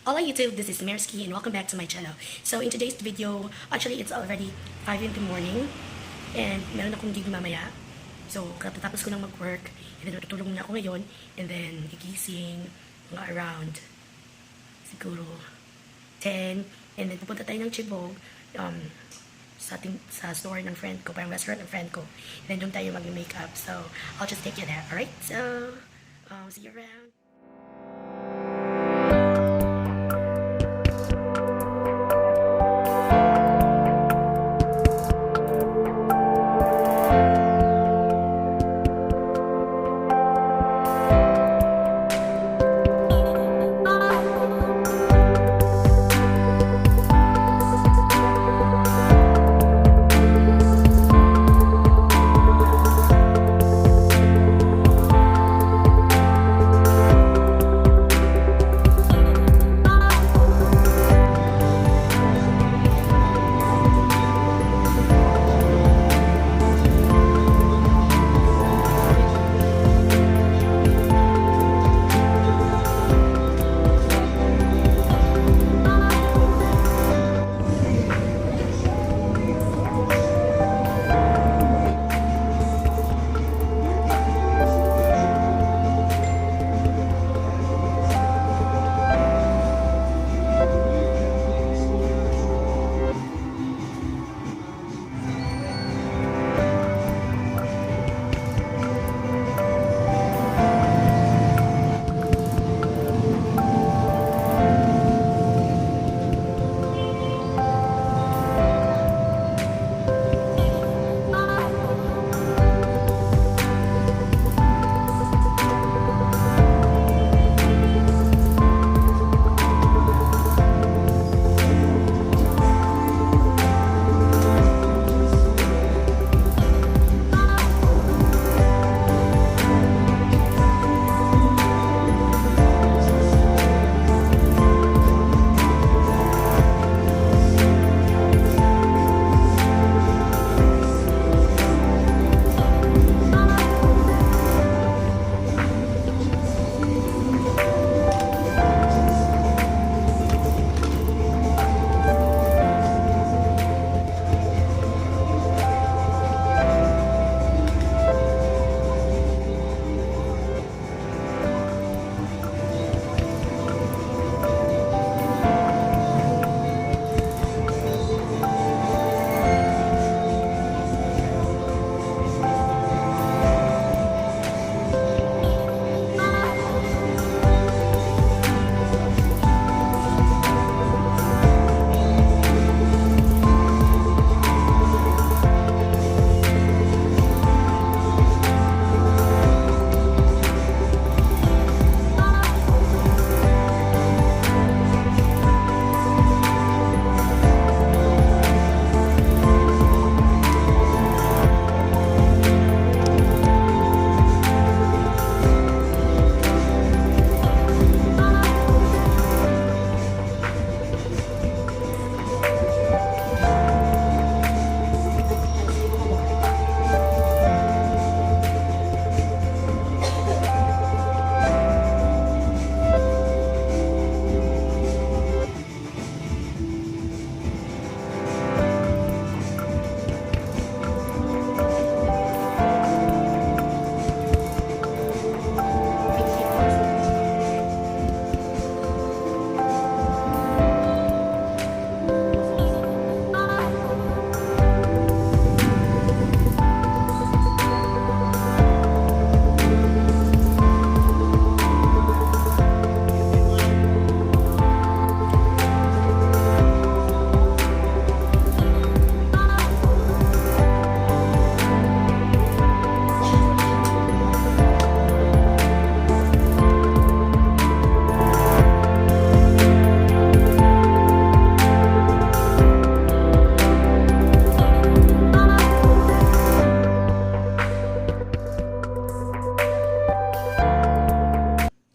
Hola YouTube, this is Mersky and welcome back to my channel. So in today's video, actually it's already 5 in the morning and meron akong gig mamaya. So katatapos ko lang mag-work and then matutulog muna ako ngayon and then gigising mga around siguro 10 and then pupunta tayo ng Chibog sa store ng friend ko, parang restaurant ng friend ko. And then doon tayo mag-makeup. So I'll just take you there, alright? So see you around.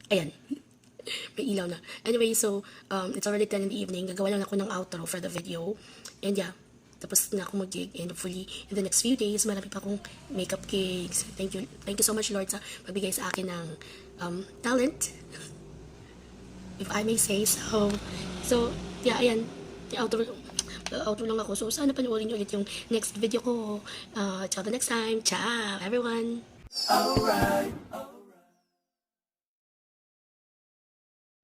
Ayan. May ilaw na. Anyway, so, it's already 10 in the evening. Gagawa lang ako ng outro for the video. And yeah, tapos na ako mag-gig. And hopefully, in the next few days, marami pa akong makeup gigs. Thank you so much, Lord, sa pagbigay sa akin ng talent. if I may say so. So, yeah, ayan. Outro lang ako. So, sana panoorin nyo ulit yung next video ko. Till the next time. Ciao, everyone! Alright.